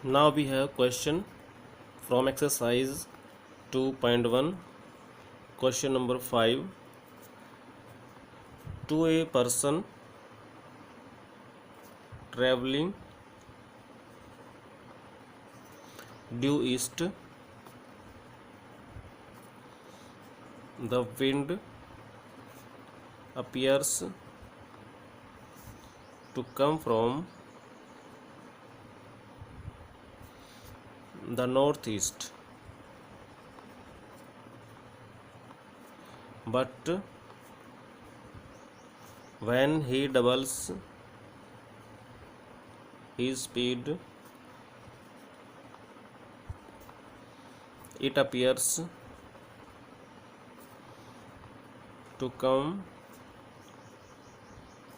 Now we have question from exercise 2.1. Question number 5. To a person traveling due east, the wind appears to come from the northeast, but when he doubles his speed, it appears to come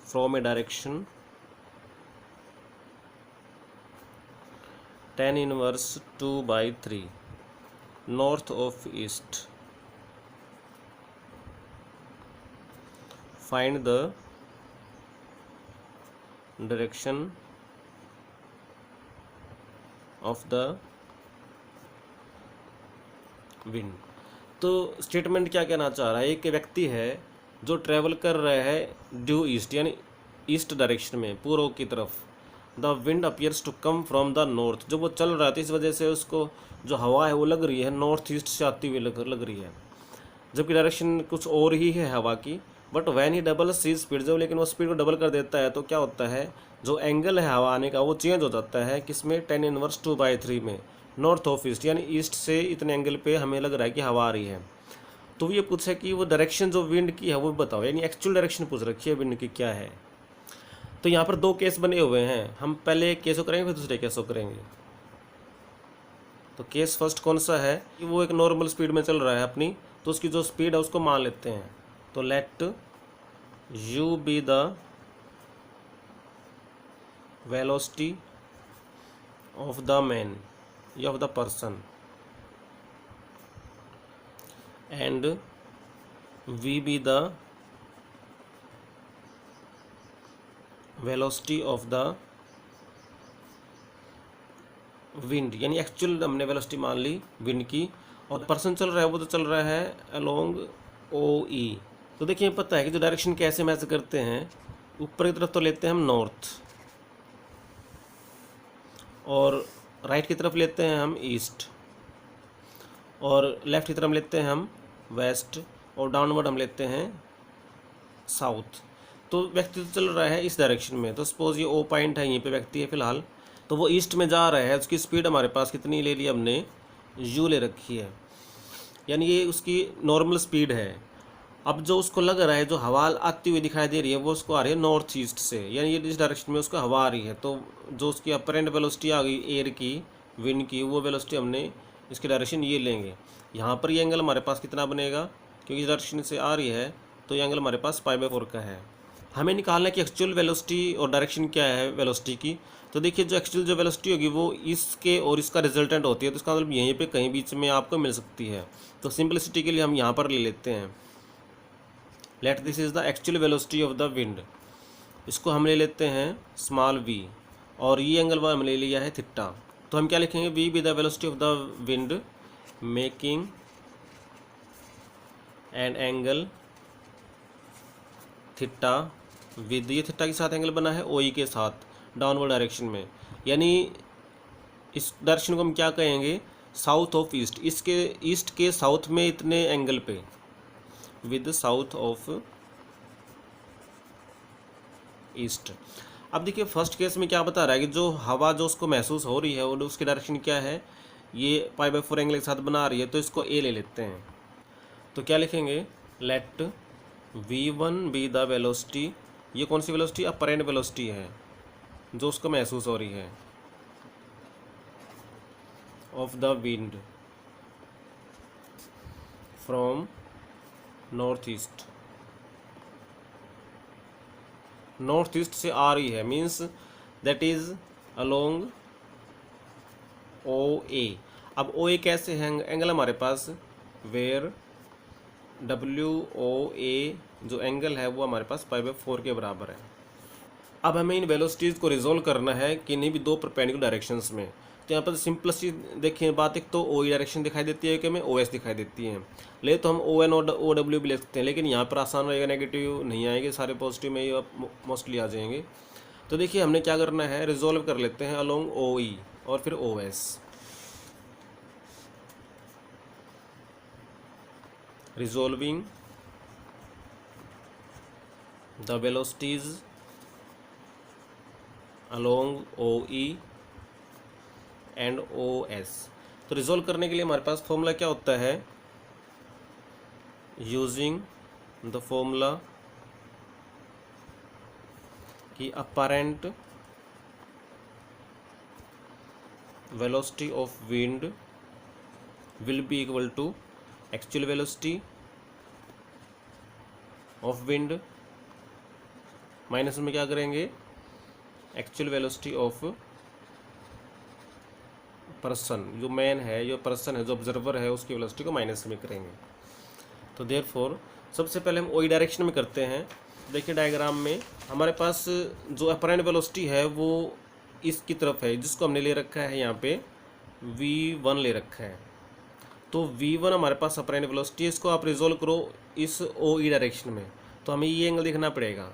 from a direction tan inverse 2/3 north of east. Find the direction of the wind. तो statement क्या कहना चाह रहा है? एक व्यक्ति है जो ट्रैवल कर रहा है ड्यू ईस्ट यानी ईस्ट डायरेक्शन में, पूर्व की तरफ. The wind appears to come from the north. जब वो चल रहा है तो इस वजह से उसको जो हवा है वो लग रही है नॉर्थ ईस्ट से आती हुई लग रही है, जबकि डायरेक्शन कुछ और ही है हवा की. But when he doubles speed, जब लेकिन वो स्पीड को डबल कर देता है तो क्या होता है, जो एंगल है हवा आने का वो चेंज हो जाता है. किसमें? tan इनवर्स 2/3 में, नॉर्थ ऑफ ईस्ट यानी ईस्ट से इतने एंगल पे हमें लग रहा है कि हवा आ रही है. तो ये पूछा कि वो डायरेक्शन जो विंड की है वो बताओ, यानी एक्चुअल डायरेक्शन पूछ रखी है विंड की क्या है. तो यहाँ पर दो केस बने हुए हैं, हम पहले एक केस को करेंगे फिर दूसरे केस को करेंगे. तो केस फर्स्ट कौन सा है कि वो एक नॉर्मल स्पीड में चल रहा है अपनी, तो उसकी जो स्पीड है उसको मान लेते हैं. तो let U be the velocity of the man या of the person and V be the velocity of the wind, यानी एक्चुअल हमने वेलोसिटी मान ली विंड की, और पर्सन चल रहा है वो तो चल रहा है अलोंग ओ ई. तो देखिए पता है कि जो डायरेक्शन कैसे मैच करते हैं, ऊपर की तरफ तो लेते हैं हम नॉर्थ, और राइट की तरफ लेते हैं हम ईस्ट, और लेफ्ट की तरफ लेते हैं हम वेस्ट, और डाउनवर्ड हम लेते हैं साउथ. तो व्यक्ति तो चल रहा है इस डायरेक्शन में, तो सपोज ये ओ पॉइंट है, यहीं पे व्यक्ति है फिलहाल, तो वो ईस्ट में जा रहा है. उसकी स्पीड हमारे पास कितनी ले ली हमने, यू ले रखी है, यानी ये उसकी नॉर्मल स्पीड है. अब जो उसको लग रहा है, जो हवा आती हुई दिखाई दे रही है वो उसको आ रही है नॉर्थ ईस्ट से, यानी ये इस डायरेक्शन में उसको हवा आ रही है. तो जो उसकी अपरेंट वेलोसिटी आ गई एयर की, विंड की, वो वेलोसिटी हमने इसकी डायरेक्शन ये लेंगे. यहाँ पर ये एंगल हमारे पास कितना बनेगा, क्योंकि इस डायरेक्शन से आ रही है तो ये एंगल हमारे पास π/4 का है. हमें निकालना है कि एक्चुअल वेलोसिटी और डायरेक्शन क्या है वेलोसिटी की. तो देखिए जो एक्चुअल जो वेलोसिटी होगी वो इसके और इसका रिजल्टेंट होती है, तो इसका मतलब यहीं पे कहीं बीच में आपको मिल सकती है. तो सिंपलिसिटी के लिए हम यहाँ पर ले लेते हैं, let this is the actual velocity of the wind. इसको हम ले लेते हैं स्मॉल v, और ये एंगल हम ले लिया है थीटा. तो हम क्या लिखेंगे, v B the velocity of the wind making an angle theta with, ये थीटा के साथ एंगल बना है ओ ई के साथ डाउनवर्ड डायरेक्शन में, यानी इस डायरेक्शन को हम क्या कहेंगे, साउथ ऑफ ईस्ट. इसके ईस्ट के साउथ में इतने एंगल पे, विद साउथ ऑफ ईस्ट. अब देखिए फर्स्ट केस में क्या बता रहा है कि जो हवा जो उसको महसूस हो रही है और उसकी डायरेक्शन क्या है, ये π/4 एंगल के साथ बना रही है, तो इसको ए ले लेते हैं. तो क्या लिखेंगे, late v1 B the velocity, ये कौन सी वेलोसिटी, अपरेंट वेलोसिटी है जो उसको महसूस हो रही है, of the wind from north east. North east से आ रही है मीन्स दैट इज अलोंग ओ ए. अब ओ ए कैसे है एंगल हमारे पास, वेयर डब्ल्यू ओ ए जो एंगल है वो हमारे पास π/4 के बराबर है. अब हमें इन वेलोसिटीज़ को रिजोल्व करना है कि नहीं भी दो परपेंडिकुलर डायरेक्शंस में। तो यहाँ पर सिंपलेस्ट चीज़ देखिए बात, एक तो ओ ई डायरेक्शन दिखाई देती है कि हमें ओ एस दिखाई देती है, ले तो हम ओ एन और ओ डब्ल्यू भी ले सकते हैं, लेकिन यहाँ पर आसान रहेगा, नेगेटिव नहीं आएंगे, सारे पॉजिटिव में ही मोस्टली आ जाएंगे। तो देखिए हमने क्या करना है, रिजोल्व कर लेते हैं अलोंग ओ ई और फिर O S. Resolving the velocities along O E and O S. तो रिजोल्व करने के लिए हमारे पास फॉर्मूला क्या होता है, यूजिंग द फॉर्मूला कि apparent velocity of wind will be equal to actual velocity of wind minus में क्या करेंगे, एक्चुअल वेलोसिटी ऑफ पर्सन, जो मैन है, जो पर्सन है, जो ऑब्जर्वर है, उसकी वेलोसिटी को माइनस में करेंगे। तो देयरफॉर सबसे पहले हम ओई डायरेक्शन में करते हैं। देखिए डायग्राम में हमारे पास जो अपरेंट वेलोसिटी है वो इसकी तरफ है, जिसको हमने ले रखा है यहाँ पे v1 ले रखा है। तो v1 हमारे पास अपरेंट वेलोसिटी है, इसको आप रिजोल्व करो इस ओ ई डायरेक्शन में, तो हमें ये एंगल देखना पड़ेगा,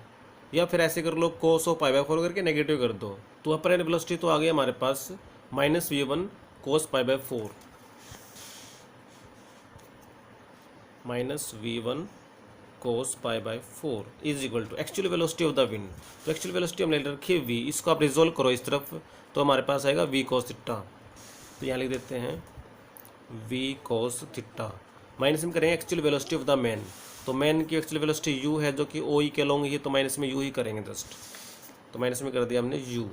या फिर ऐसे कर लो cos ऑफ π/4 करके नेगेटिव कर दो। तो अपरेंट वेलोसिटी तो आ गई हमारे पास -v1 cos π/4 -v1 cos π/4 is equal to actual velocity of the wind. तो एक्चुअल वेलोसिटी हमने रखी है v, इसको आप रिजोल्व करो इस तरफ, तो हमारे पास आएगा v cos थीटा। तो यहाँ लिख देते हैं v cos थीटा, माइनस में करेंगे actual velocity of the man. तो मैन की एक्चुअल वेलोसिटी u है, जो कि ओ ई के लॉन्ग ही, तो माइनस में u ही करेंगे जस्ट, तो माइनस में कर दिया हमने u।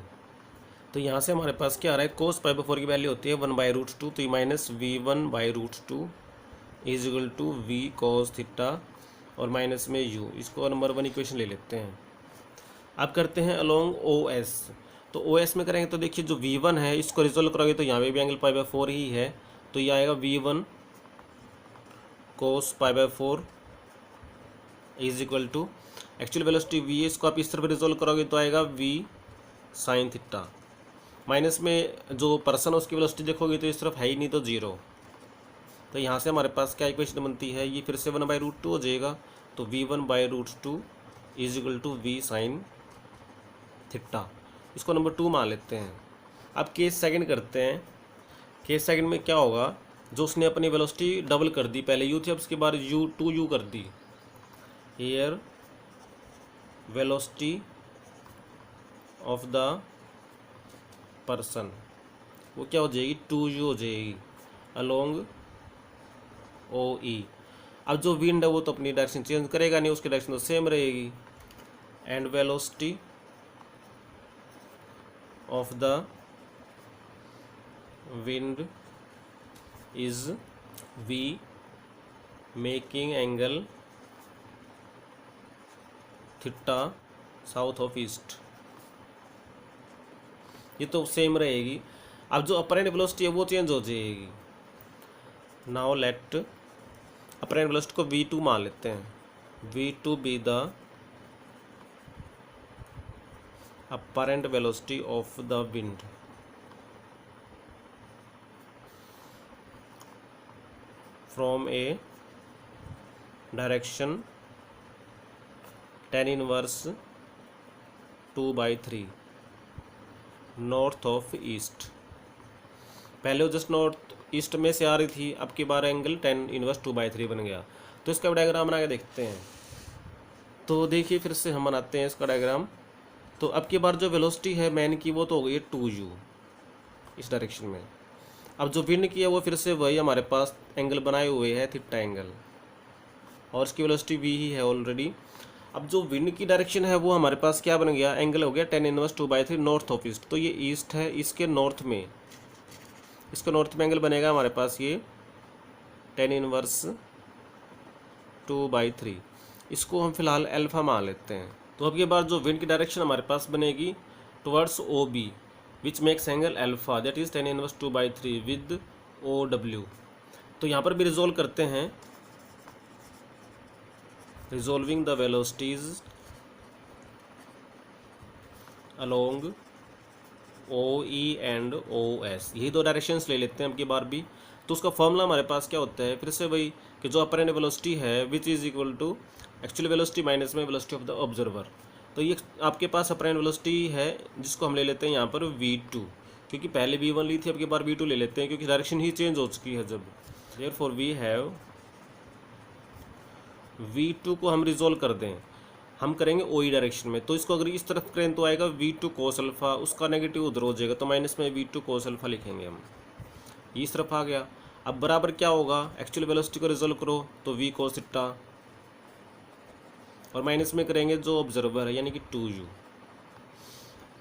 तो यहाँ से हमारे पास क्या आ रहा है, cos π/4 की वैल्यू होती है 1/√2, तो ये -v1/√2 is equal to v cos theta और माइनस में u। इसको नंबर 1 इक्वेशन ले लेते हैं। अब करते हैं अलोंग ओ एस। तो ओ एस में करेंगे तो देखिए जो v1 है इसको रिजोल्व करोगे तो यहाँ पे भी एंगल π/4 ही है, तो ये आएगा v1 cos π/4 is equal to actual velocity v, इसको आप इस तरफ रिजोल्व करोगे तो आएगा v sin थीटा, माइनस में जो पर्सन है उसकी वेलोसिटी देखोगे तो इस तरफ है ही नहीं, तो 0। तो यहाँ से हमारे पास क्या इक्वेशन बनती है, ये फिर से 1/√2 हो जाएगा, तो v1/√2 is equal to v sin theta. इसको नंबर 2 मान लेते हैं। अब केस सेकंड करते हैं। केस सेकंड में क्या होगा, जो उसने अपनी वेलोसिटी डबल कर दी, पहले u थी, अब उसके बाद u कर दी। Air velocity of the person वो क्या हो जाएगी, 2u हो जाएगी अलोंग ओ ई। अब जो विंड है वो तो अपनी डायरेक्शन चेंज करेगा नहीं, उसकी डायरेक्शन तो सेम रहेगी। And velocity of the wind is v making angle theta south of east, ये तो सेम रहेगी। अब जो अपरेंट वेलोसिटी है वो चेंज हो जाएगी। नाउ लेट अपरेंट वेलोसिटी को v2 मान लेते हैं, v2 be the apparent velocity of the wind from A direction tan inverse 2/3 north of east. पहले वो जस्ट नॉर्थ ईस्ट में से आ रही थी, अब की बार एंगल tan इनवर्स 2/3 बन गया। तो इसका डायग्राम बना के देखते हैं। तो देखिए फिर से हम बनाते हैं इसका डायग्राम। तो अब की बार जो वेलोसिटी है मैन की वो तो हो गई है 2u इस डायरेक्शन में। अब जो विंड की है वो फिर से वही हमारे पास एंगल बनाए हुए है थीटा एंगल, और इसकी वेलोसिटी v ही है ऑलरेडी। अब जो विंड की डायरेक्शन है वो हमारे पास क्या बन गया, एंगल हो गया tan inverse 2/3 north of east. तो ये ईस्ट है, इसके नॉर्थ में, इसके नॉर्थ में एंगल बनेगा हमारे पास ये tan इनवर्स 2/3। इसको हम फिलहाल अल्फा मान लेते हैं। तो अब के बाद जो विंड की डायरेक्शन हमारे पास बनेगी towards O B which makes angle alpha, that is tan inverse 2/3 with OW। तो यहाँ पर भी रिजोल्व करते हैं, resolving the velocities along O E and O S, यही दो डायरेक्शंस ले लेते हैं अब की बार भी। तो उसका फॉर्मूला हमारे पास क्या होता है, फिर से वही कि जो अपरेंट वेलोसिटी है which is equal to actual velocity minus में वेलोसिटी ऑफ द ऑब्जर्वर। तो ये आपके पास अपरेंट वेलोसिटी है जिसको हम ले लेते हैं यहाँ पर v2, क्योंकि पहले v1 ली थी, अब की बार v2 ले लेते हैं क्योंकि डायरेक्शन ही चेंज हो चुकी है जब। देयरफॉर वी हैव v2 को हम रिजोल्व कर दें, हम करेंगे ओ ई डायरेक्शन में। तो इसको अगर इस तरफ करें तो आएगा v2 कोस अल्फा, उसका नेगेटिव उधर हो जाएगा तो माइनस में v2 कोस अल्फा लिखेंगे हम। ये इस तरफ आ गया। अब बराबर क्या होगा, एक्चुअल वेलोसिटी को रिजोल्व करो तो v कोस थीटा, और माइनस में करेंगे जो ऑब्जर्वर है यानी कि 2u।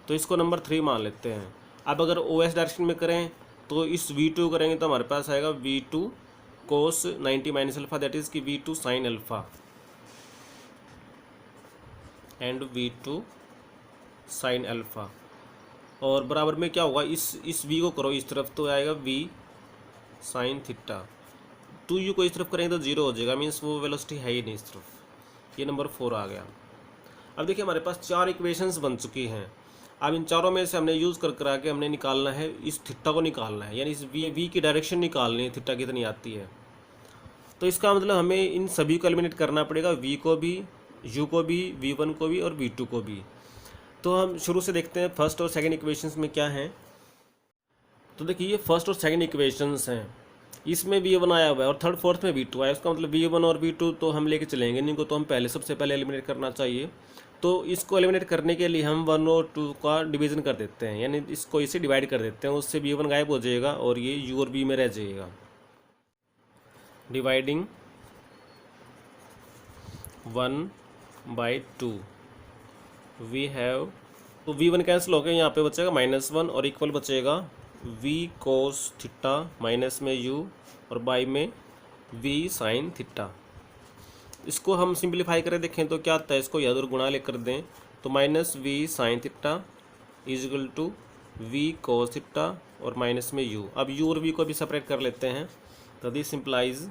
तो इसको नंबर 3 मान लेते हैं। अब अगर ओ एस डायरेक्शन में करें तो इस v2 करेंगे तो हमारे पास आएगा v2 cos 90 minus alpha, that is कि v2 sine alpha and v2 sine alpha. और बराबर में क्या होगा, इस v को करो इस तरफ तो आएगा v साइन थीटा। 2u को इस तरफ करेंगे तो 0 हो जाएगा, मीन्स वो वेलोसिटी है ही नहीं इस तरफ। ये नंबर 4 आ गया। अब देखिए हमारे पास 4 इक्वेशंस बन चुकी हैं। अब इन चारों में से हमने यूज़ कर करा के हमने निकालना है, इस थीटा को निकालना है, यानी इस v की डायरेक्शन निकालनी है, थीटा कितनी आती है। तो इसका मतलब हमें इन सभी को एलिमिनेट करना पड़ेगा, v को भी, u को भी, v1 को भी और v2 को भी। तो हम शुरू से देखते हैं फर्स्ट और सेकंड इक्वेशंस में क्या है। तो देखिए ये फर्स्ट और सेकंड इक्वेशंस हैं, इसमें v1 आया हुआ है और थर्ड फोर्थ में v2 आया, उसका मतलब v1 और v2 तो हम लेके चलेंगे नहीं को, तो हम पहले सबसे पहले एलिमिनेट करना चाहिए। तो इसको एलिमिनेट करने के लिए हम 1 और 2 का डिवीज़न कर देते हैं, यानी इसको इसे डिवाइड कर देते हैं, उससे v1 गायब हो जाएगा और ये u और v में रह जाएगा। डिवाइडिंग 1/2 वी हैव, तो v1 कैंसिल हो गया, यहाँ पे बचेगा -1 और इक्वल बचेगा v कोस थीटा माइनस में u और बाई में v साइन थीटा। इसको हम सिंप्लीफाई करें देखें तो क्या आता है, इसको याद और गुणा लेकर दें तो minus v sine theta is equal to v cos theta और माइनस में u। अब u और v को भी सेपरेट कर लेते हैं, तो दिस सिंप्लाइज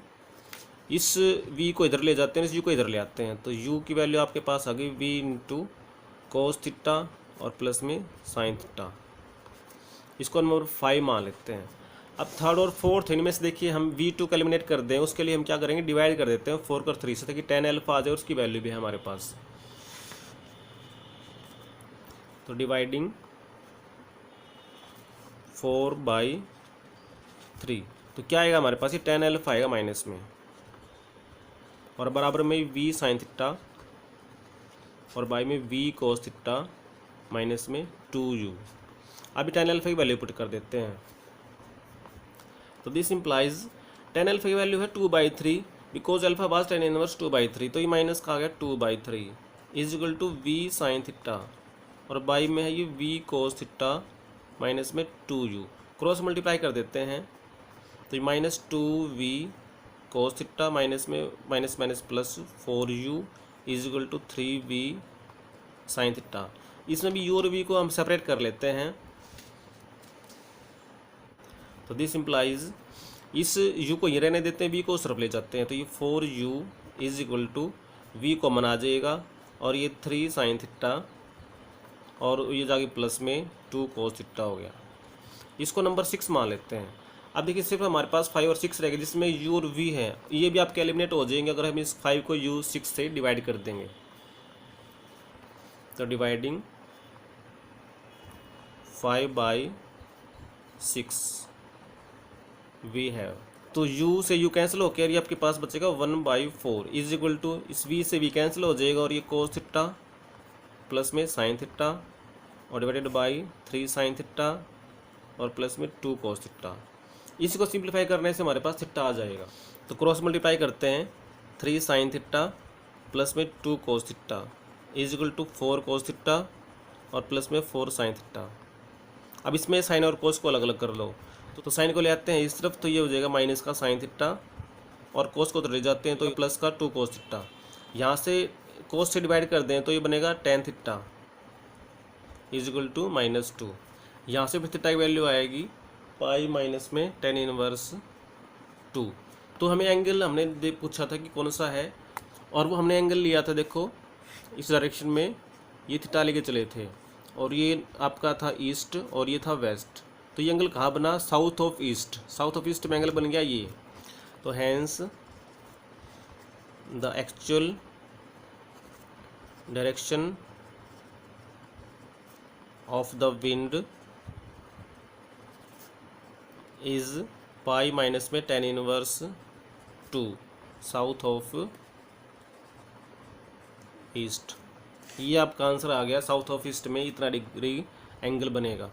इस v को इधर ले जाते हैं, इस u को इधर ले आते हैं, तो u की वैल्यू आपके पास आ गई v इंटू कोस थीटा और प्लस में साइन थीटा। इसको नंबर 5 मान लेते हैं। अब थर्ड और फोर्थ इनमें से देखिए हम v2 को एलिमिनेट कर दें, उसके लिए हम क्या करेंगे, डिवाइड कर देते हैं 4 कर 3 से, ताकि tan अल्फा आ जाए, उसकी वैल्यू भी है हमारे पास। तो डिवाइडिंग 4/3, तो क्या आएगा हमारे पास, ये tan अल्फा आएगा माइनस में, और बराबर में v साइन थीटा और बाई में v कोस थीटा माइनस में 2u। अभी tan अल्फा की वैल्यू पुट कर देते हैं, तो दिस इम्प्लाइज tan अल्फा की वैल्यू है 2/3, because alpha was tan inverse 2/3, तो ये माइनस का आ गया 2/3 is equal to v sine theta और बाई में है ये v कोस थीटा माइनस में 2u। क्रॉस मल्टीप्लाई कर देते हैं तो ये -2v कोस थीटा माइनस में minus minus plus 4u is equal to 3v sine theta. इसमें भी u और v को हम सेपरेट कर लेते हैं, तो दिस इम्प्लाइज इस u को ये रहने देते हैं, v को उस तरफ ले जाते हैं, तो ये 4u is equal to v common आ जाएगा और ये 3 साइन थीटा और ये जाके प्लस में 2 कोस थीटा हो गया। इसको नंबर 6 मान लेते हैं। अब देखिए सिर्फ हमारे पास 5 और 6 रहेगा, जिसमें u और v है, ये भी आपके एलिमिनेट हो जाएंगे अगर हम इस 5 को u 6 से डिवाइड कर देंगे। तो डिवाइडिंग 5/6 वी हैव, तो u से u कैंसिल होकर ये आपके पास बचेगा 1/4 इज इक्वल टू इस v से v कैंसिल हो जाएगा और ये कोस थीटा प्लस में साइन थीटा और डिवाइडेड बाई 3 साइन थीटा और प्लस में 2 कोस थीटा। इसी को सिंप्लीफाई करने से हमारे पास थीटा आ जाएगा, तो क्रॉस मल्टीप्लाई करते हैं 3 साइन थीटा प्लस में 2 cos theta is equal to 4 cos theta और प्लस में 4 साइन थीटा। अब इसमें साइन और कोस को अलग अलग कर लो, तो साइन को ले आते हैं इस तरफ, तो ये हो जाएगा माइनस का साइन थीटा और कोस को तो ले जाते हैं तो ये प्लस का 2 कोस थीटा। यहाँ से कोस से डिवाइड कर दें तो ये बनेगा tan theta is equal to -2। यहाँ से फिर थीटा की वैल्यू आएगी पाई माइनस में tan इनवर्स 2। तो हमें एंगल हमने पूछा था कि कौन सा है, और वो हमने एंगल लिया था, देखो इस डायरेक्शन में ये थीटा लेके चले थे, और ये आपका था ईस्ट और ये था वेस्ट, तो ये एंगल कहाँ बना, south of east, south of east में एंगल बन गया ये। तो hence the actual direction of the wind is pi minus में tan inverse 2 south of east. ये आपका आंसर आ गया, साउथ ऑफ ईस्ट में इतना डिग्री एंगल बनेगा।